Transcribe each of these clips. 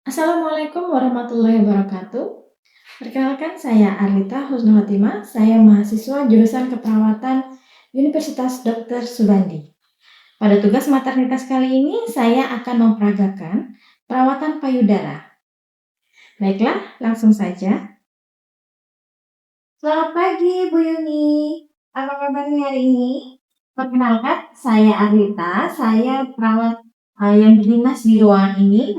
Assalamualaikum warahmatullahi wabarakatuh. Perkenalkan, saya Arlita Husnul Khotimah. Saya mahasiswa jurusan keperawatan Universitas Dr. Subandi. Pada tugas maternitas kali ini, saya akan memperagakan perawatan payudara. Baiklah, langsung saja. Selamat pagi, Bu Yuni. Apa kabarnya hari ini? Perkenalkan, saya Arlita. Saya perawat yang berdinas di ruangan ini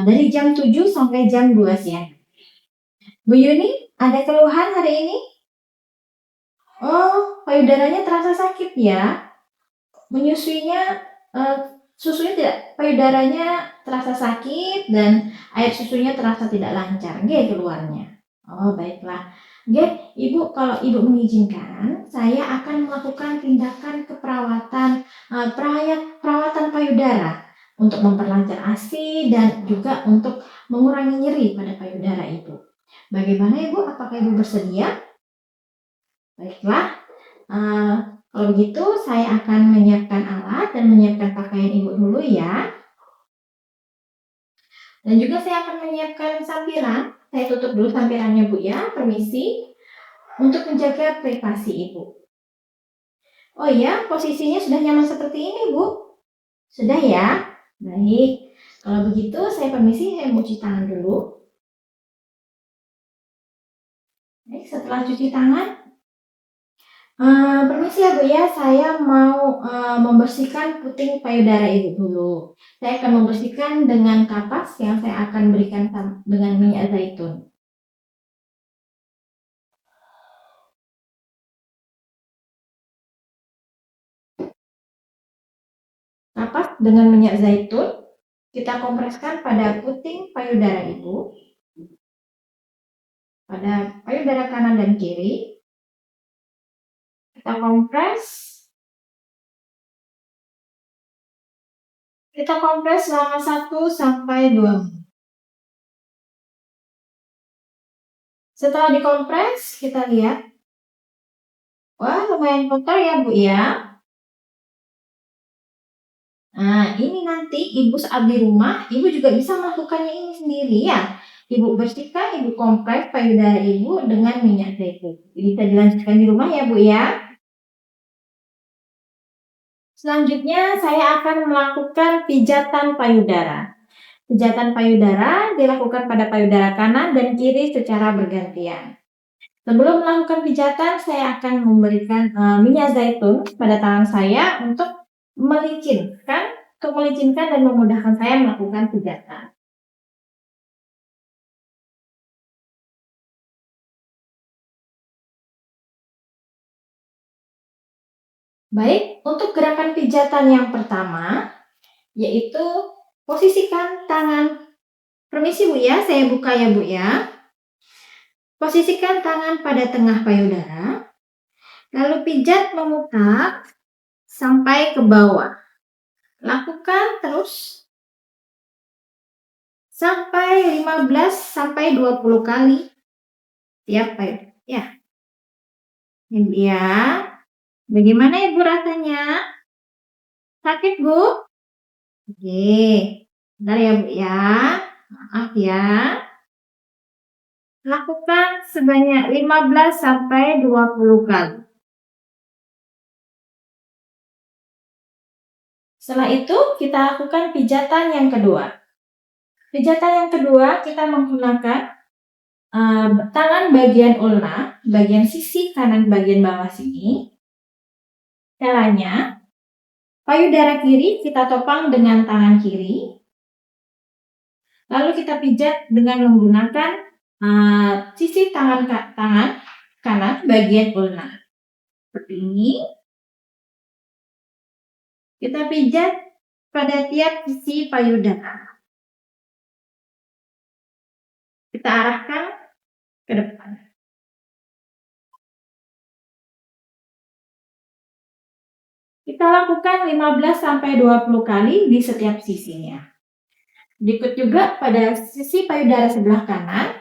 dari jam 7 sampai jam 2 siang. Bu Yuni, ada keluhan hari ini? Oh, payudaranya terasa sakit ya? Menyusuinya, eh, susunya tidak, payudaranya terasa sakit dan air susunya terasa tidak lancar. Oke, keluarnya. Oh, baiklah. Oke, Ibu, kalau Ibu mengizinkan, saya akan melakukan tindakan keperawatan, perawatan payudara untuk memperlancar ASI dan juga untuk mengurangi nyeri pada payudara Ibu. Bagaimana Ibu? Apakah Ibu bersedia? Baiklah, eh, kalau begitu saya akan menyiapkan alat dan menyiapkan pakaian Ibu dulu ya. Dan juga saya akan menyiapkan sampiran. Saya tutup dulu sampirannya Bu ya, permisi. Untuk menjaga privasi Ibu. Oh iya, posisinya sudah nyaman seperti ini Bu? Sudah ya? Baik, kalau begitu saya permisi, saya mau cuci tangan dulu. Baik, setelah cuci tangan, permisi ya Bu ya, saya mau membersihkan puting payudara Ibu dulu. Saya akan membersihkan dengan kapas yang saya akan berikan dengan minyak zaitun. Kapas dengan minyak zaitun, kita kompreskan pada puting payudara Ibu, pada payudara kanan dan kiri. Kita kompres. Kita kompres selama 1 sampai 2 menit. Setelah dikompres, kita lihat. Wah, lumayan kotor ya Bu ya. Nah, ini nanti Ibu saat di rumah, Ibu juga bisa melakukannya ini sendiri ya. Ibu bersihkan, Ibu kompres payudara Ibu dengan minyak zaitun. Bisa dilanjutkan di rumah ya Bu ya. Selanjutnya saya akan melakukan pijatan payudara. Pijatan payudara dilakukan pada payudara kanan dan kiri secara bergantian. Sebelum melakukan pijatan, saya akan memberikan minyak zaitun pada tangan saya untuk melicinkan dan memudahkan saya melakukan pijatan. Baik, untuk gerakan pijatan yang pertama, yaitu posisikan tangan. Permisi Bu ya, saya buka ya Bu ya. Posisikan tangan pada tengah payudara, lalu pijat memutar sampai ke bawah. Lakukan terus sampai 15 sampai 20 kali tiap payudara. Ya. Ini ya. Bagaimana Ibu rasanya? Sakit Bu? Oke. Bentar ya Bu ya. Maaf ya. Lakukan sebanyak 15 sampai 20 kali. Setelah itu kita lakukan pijatan yang kedua. Pijatan yang kedua kita menggunakan tangan bagian ulna, bagian sisi kanan bagian bawah sini. Caranya, payudara kiri kita topang dengan tangan kiri. Lalu kita pijat dengan menggunakan sisi tangan kanan bagian ulna. Seperti ini. Kita pijat pada tiap sisi payudara. Kita arahkan ke depan. Kita lakukan 15 sampai 20 kali di setiap sisinya. Berikut juga pada sisi payudara sebelah kanan,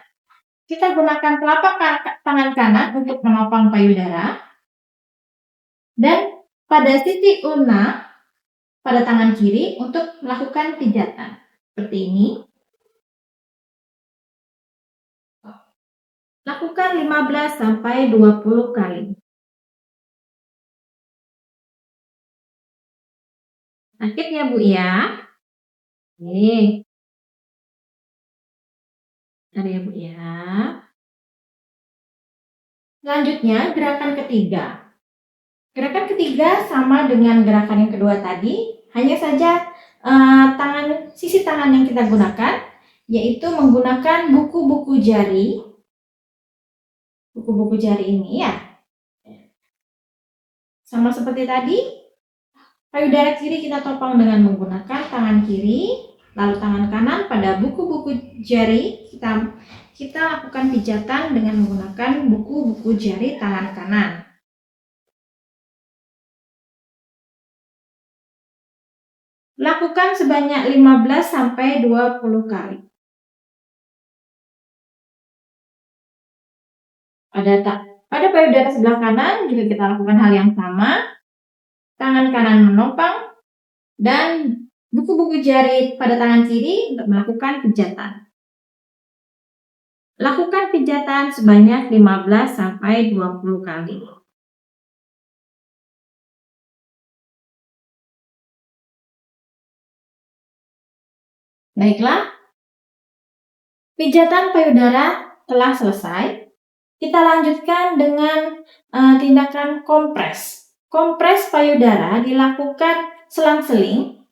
kita gunakan telapak tangan kanan untuk menopang payudara. Dan pada sisi ulna, pada tangan kiri untuk melakukan pijatan. Seperti ini. sekitar 15 sampai 20 kali. Sakit ya Bu ya? Oke, bentar ya Bu ya. Selanjutnya gerakan ketiga. Gerakan ketiga sama dengan gerakan yang kedua tadi, hanya saja sisi tangan yang kita gunakan, yaitu menggunakan buku-buku jari. Buku-buku jari ini ya, sama seperti tadi, payudara kiri kita topang dengan menggunakan tangan kiri, lalu tangan kanan pada buku-buku jari kita lakukan pijatan dengan menggunakan buku-buku jari tangan kanan. Lakukan sebanyak 15 sampai 20 kali. Pada payudara sebelah kanan juga kita lakukan hal yang sama. Tangan kanan menopang dan buku-buku jari pada tangan kiri untuk melakukan pijatan. Lakukan pijatan sebanyak 15 sampai 20 kali. Baiklah, pijatan payudara telah selesai. Kita lanjutkan dengan tindakan kompres. Kompres payudara dilakukan selang-seling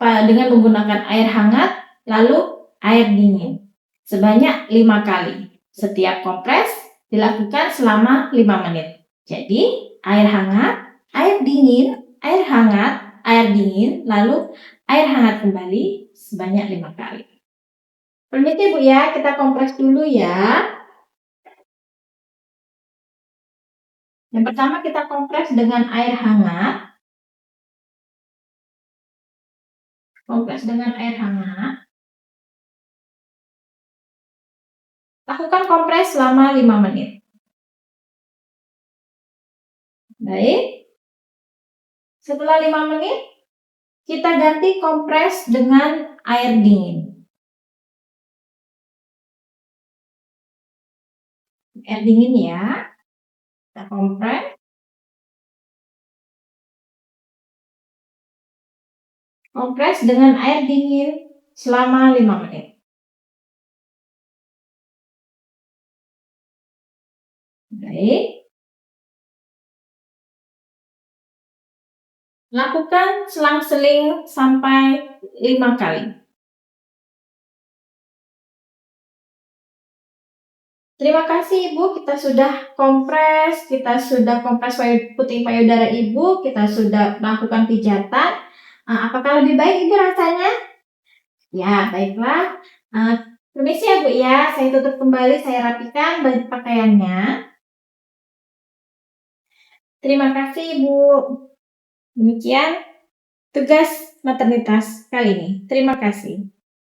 dengan menggunakan air hangat lalu air dingin sebanyak 5 kali. Setiap kompres dilakukan selama 5 menit. Jadi air hangat, air dingin, air hangat, air dingin, lalu air hangat kembali sebanyak 5 kali. Permisi Bu ya, kita kompres dulu ya. Yang pertama kita kompres dengan air hangat. Kompres dengan air hangat. Lakukan kompres selama 5 menit. Baik. Setelah 5 menit, kita ganti kompres dengan air dingin. Air dingin ya. Kita kompres. Kompres dengan air dingin selama 5 menit. Baik. Lakukan selang-seling sampai 5 kali. Terima kasih Ibu, kita sudah kompres puting payudara Ibu, kita sudah melakukan pijatan. Apakah lebih baik Ibu rasanya? Ya, baiklah. Permisi ya Bu ya, saya tutup kembali, saya rapikan baju pakaiannya. Terima kasih Ibu. Demikian tugas maternitas kali ini. Terima kasih.